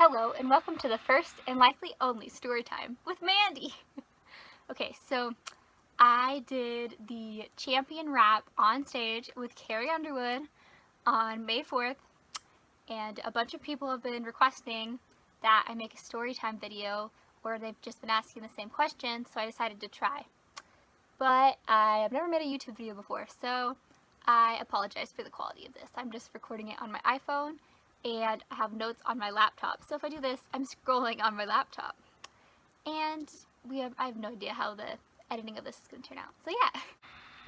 Hello and welcome to the first and likely only story time with Mandy. Okay, so I did the champion rap on stage with Carrie Underwood on May 4th, and a bunch of people have been requesting that I make a story time video where they've just been asking the same question, so I decided to try. But I've never made a YouTube video before, so I apologize for the quality of this. I'm just recording it on my iPhone and I have notes on my laptop. So if I do this, I'm scrolling on my laptop. And I have no idea how the editing of this is going to turn out. So yeah.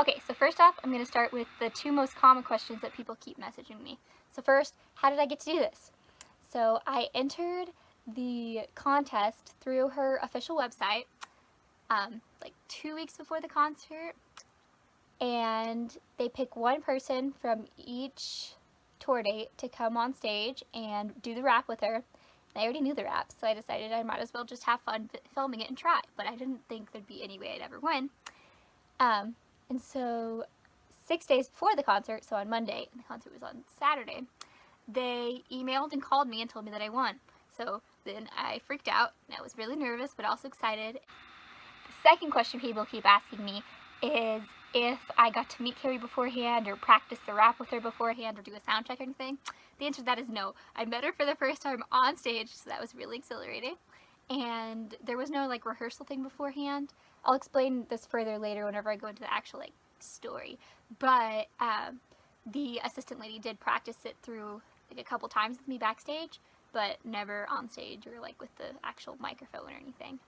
Okay, so first off, I'm going to start with the two most common questions that people keep messaging me. So first, how did I get to do this? So I entered the contest through her official website like 2 weeks before the concert, and they pick one person from each tour date to come on stage and do the rap with her. I already knew the rap, so I decided I might as well just have fun filming it and try, but I didn't think there'd be any way I'd ever win. And so 6 days before the concert, so on Monday, and the concert was on Saturday, they emailed and called me and told me that I won. So then I freaked out, and I was really nervous, but also excited. The second question people keep asking me is if I got to meet Carrie beforehand or practice the rap with her beforehand or do a sound check or anything. The answer to that is no. I met her for the first time on stage, so that was really exhilarating. And there was no rehearsal thing beforehand. I'll explain this further later whenever I go into the actual story. But the assistant lady did practice it through a couple times with me backstage, but never on stage or with the actual microphone or anything.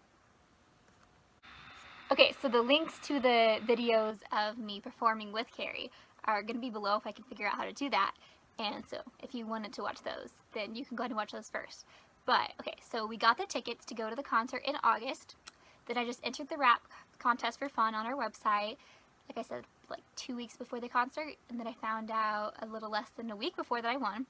Okay, so the links to the videos of me performing with Carrie are going to be below if I can figure out how to do that. And so if you wanted to watch those, then you can go ahead and watch those first. But, okay, so we got the tickets to go to the concert in August. Then I just entered the rap contest for fun on our website, like I said, 2 weeks before the concert. And then I found out a little less than a week before that I won.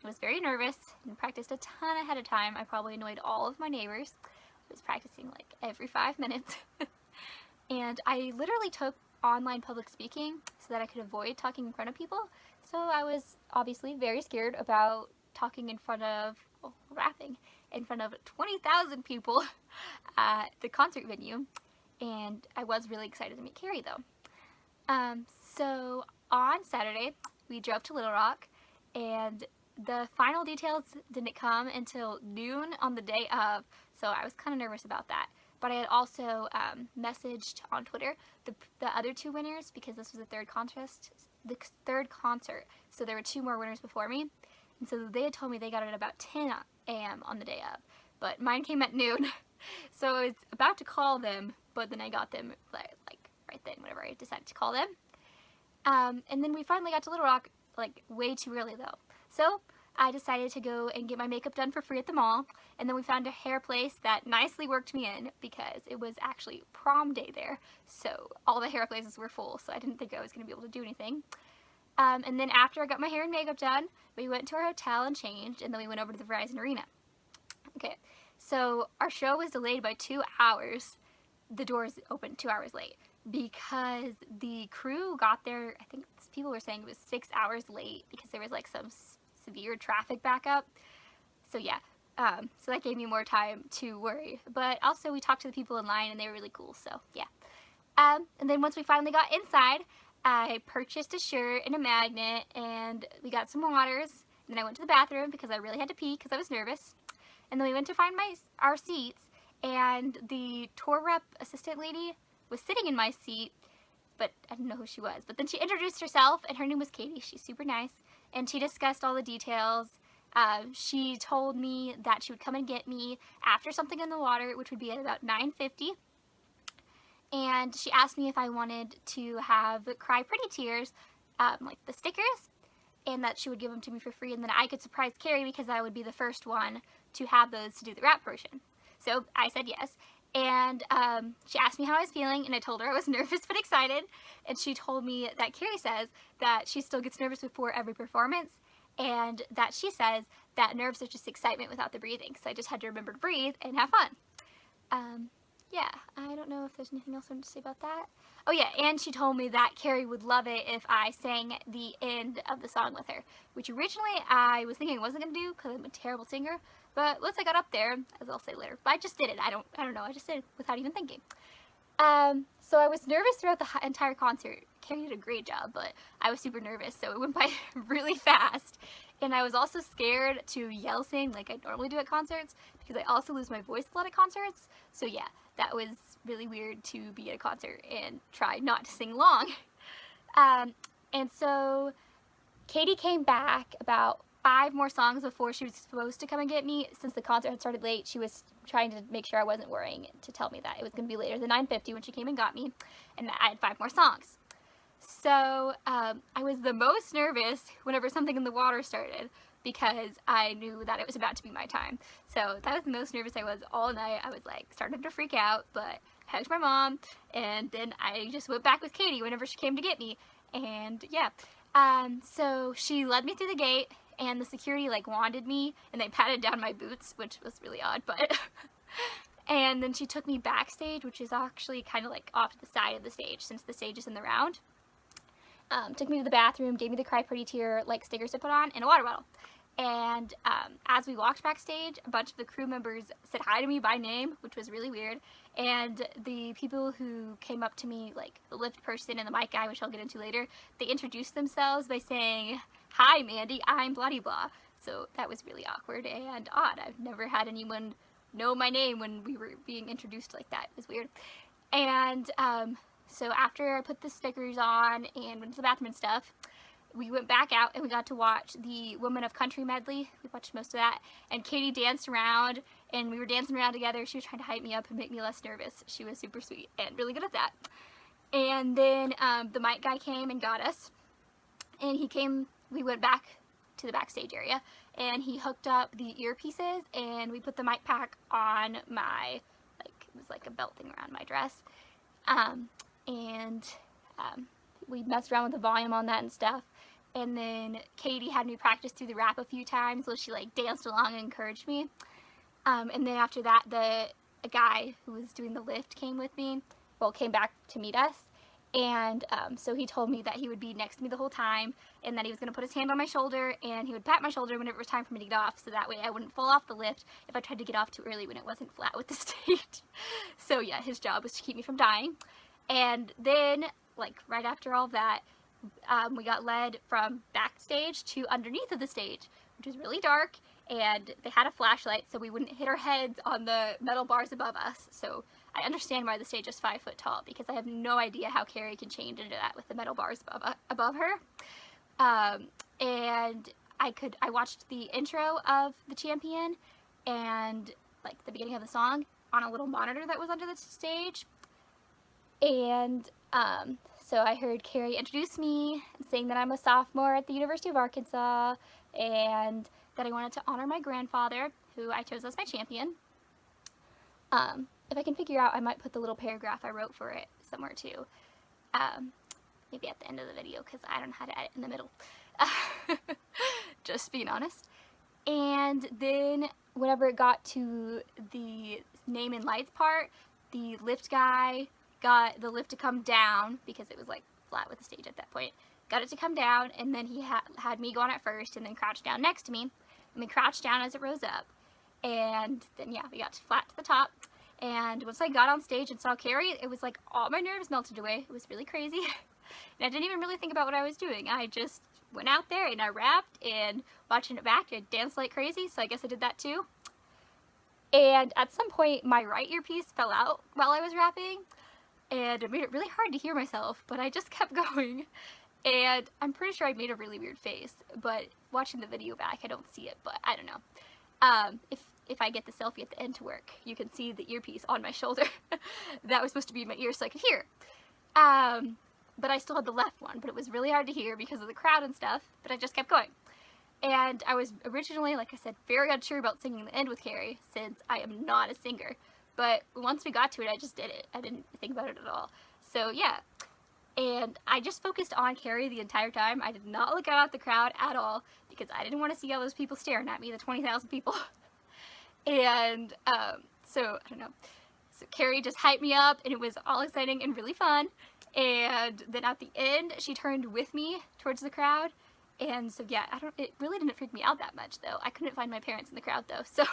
I was very nervous and practiced a ton ahead of time. I probably annoyed all of my neighbors. I was practicing every 5 minutes. And I literally took online public speaking so that I could avoid talking in front of people. So I was obviously very scared about talking in front of, rapping in front of 20,000 people at the concert venue. And I was really excited to meet Carrie though. So on Saturday, we drove to Little Rock, and the final details didn't come until noon on the day of, so I was kind of nervous about that. But I had also messaged on Twitter the other two winners, because this was the third concert, so there were two more winners before me, and so they had told me they got it at about 10 a.m. on the day of, but mine came at noon. So I was about to call them, but then I got them right then whenever I decided to call them. And then we finally got to Little Rock way too early though. So I decided to go and get my makeup done for free at the mall, and then we found a hair place that nicely worked me in because it was actually prom day there, so all the hair places were full, so I didn't think I was going to be able to do anything. And then after I got my hair and makeup done, we went to our hotel and changed, and then we went over to the Verizon Arena. Okay, so our show was delayed by 2 hours. The doors opened 2 hours late because the crew got there, I think people were saying it was 6 hours late because there was some severe traffic backup. So yeah, so that gave me more time to worry. But also we talked to the people in line and they were really cool, so yeah. And then once we finally got inside, I purchased a shirt and a magnet, and we got some waters. And then I went to the bathroom because I really had to pee because I was nervous. And then we went to find our seats, and the tour rep assistant lady was sitting in my seat, but I didn't know who she was. But then she introduced herself, and her name was Katie. She's super nice, and she discussed all the details. She told me that she would come and get me after something in the water, which would be at about 9:50. And she asked me if I wanted to have Cry Pretty Tears, the stickers, and that she would give them to me for free, and then I could surprise Carrie because I would be the first one to have those to do the rap version. So I said yes. And she asked me how I was feeling, and I told her I was nervous but excited. And she told me that Carrie says that she still gets nervous before every performance, and that she says that nerves are just excitement without the breathing. So I just had to remember to breathe and have fun. yeah, I don't know if there's anything else I want to say about that. Oh yeah, and she told me that Carrie would love it if I sang the end of the song with her, which originally I was thinking I wasn't gonna do because I'm a terrible singer. But once I got up there, as I'll say later, but I just did it. I don't know. I just did it without even thinking. So I was nervous throughout the entire concert. Carrie did a great job, but I was super nervous, so it went by really fast. And I was also scared to yell sing like I normally do at concerts because I also lose my voice a lot at concerts. So yeah, that was really weird to be at a concert and try not to sing along. And so Katie came back about 5 more songs before she was supposed to come and get me. Since the concert had started late, she was trying to make sure I wasn't worrying to tell me that it was going to be later than 9:50 when she came and got me, and I had 5 more songs. So I was the most nervous whenever something in the water started because I knew that it was about to be my time. So that was the most nervous I was all night. I was like starting to freak out, but I hugged my mom, and then I just went back with Katie whenever she came to get me. And yeah, so she led me through the gate, and the security like wanded me, and they patted down my boots, which was really odd, but and then she took me backstage, which is actually kind of like off to the side of the stage since the stage is in the round. Took me to the bathroom, gave me the Cry Pretty Tear like stickers to put on, and a water bottle. And as we walked backstage, a bunch of the crew members said hi to me by name, which was really weird. And the people who came up to me, like the lift person and the mic guy, which I'll get into later, they introduced themselves by saying, "Hi, Mandy, I'm blah blah." So that was really awkward and odd. I've never had anyone know my name when we were being introduced like that. It was weird. And so after I put the stickers on and went to the bathroom and stuff, we went back out and we got to watch the Women of Country medley. We watched most of that, and Katie danced around, and we were dancing around together. She was trying to hype me up and make me less nervous. She was super sweet and really good at that. And then the mic guy came and got us, and we went back to the backstage area, and he hooked up the earpieces, and we put the mic pack on my, like, it was like a belt thing around my dress. We messed around with the volume on that and stuff. And then Katie had me practice through the rap a few times while she like danced along and encouraged me. And then after that, a guy who was doing the lift came with me, came back to meet us. And so he told me that he would be next to me the whole time, and that he was going to put his hand on my shoulder, and he would pat my shoulder whenever it was time for me to get off, so that way I wouldn't fall off the lift if I tried to get off too early when it wasn't flat with the stage. So yeah, his job was to keep me from dying. And then, like, right after all that, we got led from backstage to underneath of the stage, which was really dark, and they had a flashlight so we wouldn't hit our heads on the metal bars above us. So I understand why the stage is 5 foot tall, because I have no idea how Carrie can change into that with the metal bars above her. And I watched the intro of The Champion and like the beginning of the song on a little monitor that was under the stage. And so I heard Carrie introduce me, saying that I'm a sophomore at the University of Arkansas, and that I wanted to honor my grandfather, who I chose as my champion. If I can figure out, I might put the little paragraph I wrote for it somewhere too. Maybe at the end of the video, because I don't know how to edit in the middle. Just being honest. And then whenever it got to the name and lights part, the lift guy got the lift to come down, because it was like flat with the stage at that point. Got it to come down, and then he had me go on it first, and then crouch down next to me, and we crouched down as it rose up. And then yeah, we got flat to the top. And once I got on stage and saw Carrie, it was like all my nerves melted away. It was really crazy. And I didn't even really think about what I was doing. I just went out there and I rapped, and watching it back, I danced like crazy, so I guess I did that too. And at some point, my right earpiece fell out while I was rapping, and it made it really hard to hear myself, but I just kept going. And I'm pretty sure I made a really weird face, but watching the video back, I don't see it, but I don't know. If I get the selfie at the end to work, you can see the earpiece on my shoulder. That was supposed to be in my ear so I could hear. But I still had the left one, but it was really hard to hear because of the crowd and stuff, but I just kept going. And I was originally, like I said, very unsure about singing the end with Carrie, since I am not a singer. But once we got to it, I just did it. I didn't think about it at all. So yeah. And I just focused on Carrie the entire time. I did not look out at the crowd at all, because I didn't want to see all those people staring at me, the 20,000 people. And so, I don't know. So Carrie just hyped me up, and it was all exciting and really fun. And then at the end, she turned with me towards the crowd. And so yeah, it really didn't freak me out that much though. I couldn't find my parents in the crowd though. So,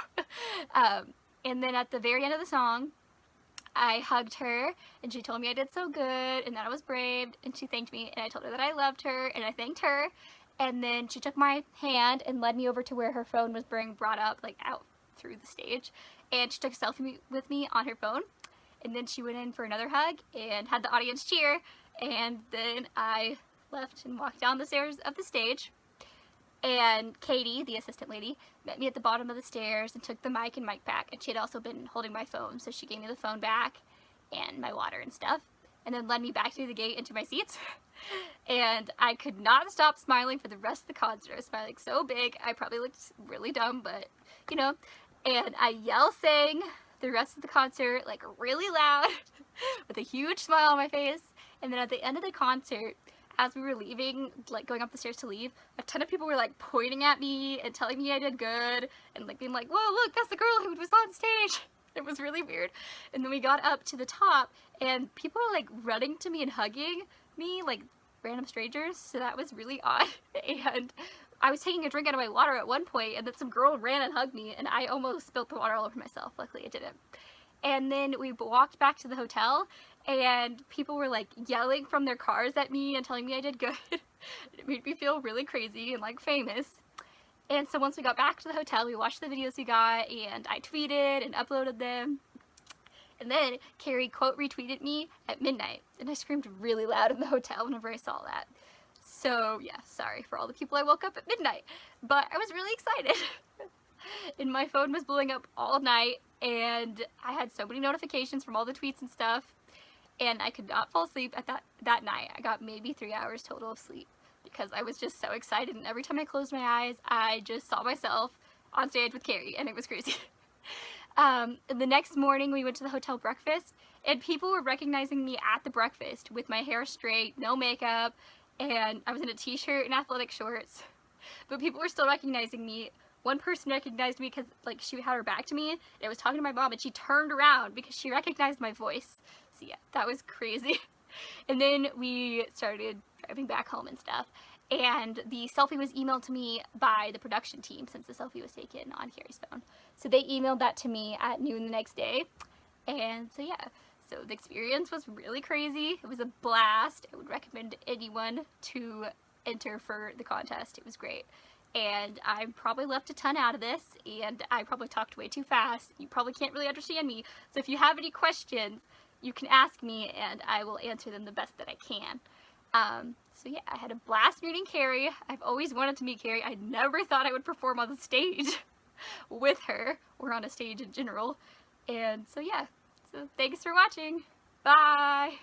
and then at the very end of the song, I hugged her, and she told me I did so good and that I was brave, and she thanked me, and I told her that I loved her, and I thanked her. And then she took my hand and led me over to where her phone was being brought up, like out through the stage, and she took a selfie with me on her phone. And then she went in for another hug and had the audience cheer, and then I left and walked down the stairs of the stage. And Katie, the assistant lady, met me at the bottom of the stairs and took the mic and mic back, and she had also been holding my phone, so she gave me the phone back and my water and stuff, and then led me back through the gate into my seats. And I could not stop smiling for the rest of the concert. I was smiling so big, I probably looked really dumb, but you know. And I sang the rest of the concert like really loud with a huge smile on my face. And then at the end of the concert, as we were leaving, like going up the stairs to leave, a ton of people were like pointing at me and telling me I did good, and like being like, whoa, look, that's the girl who was on stage. It was really weird. And then we got up to the top, and people were like running to me and hugging me, like random strangers, so that was really odd. And I was taking a drink out of my water at one point, and then some girl ran and hugged me, and I almost spilled the water all over myself. Luckily, I didn't. And then we walked back to the hotel, and people were like yelling from their cars at me and telling me I did good. It made me feel really crazy and like famous. And so once we got back to the hotel, we watched the videos we got, and I tweeted and uploaded them. And then Carrie quote retweeted me at midnight, and I screamed really loud in the hotel whenever I saw that. So yeah, sorry for all the people I woke up at midnight, but I was really excited. And my phone was blowing up all night, and I had so many notifications from all the tweets and stuff, and I could not fall asleep at that night. I got maybe 3 hours total of sleep because I was just so excited, and every time I closed my eyes, I just saw myself on stage with Carrie, and it was crazy. The next morning, we went to the hotel breakfast, and people were recognizing me at the breakfast with my hair straight, no makeup, and I was in a t-shirt and athletic shorts, but people were still recognizing me. One person recognized me because like she had her back to me, and I was talking to my mom, and she turned around because she recognized my voice. So yeah, that was crazy. And then we started driving back home and stuff, and the selfie was emailed to me by the production team since the selfie was taken on Carrie's phone. So they emailed that to me at noon the next day, and so yeah. So the experience was really crazy. It was a blast. I would recommend anyone to enter for the contest. It was great. And I probably left a ton out of this, and I probably talked way too fast. You probably can't really understand me. So if you have any questions, you can ask me, and I will answer them the best that I can. So yeah, I had a blast meeting Carrie. I've always wanted to meet Carrie. I never thought I would perform on the stage with her, or on a stage in general. And so yeah, so thanks for watching. Bye!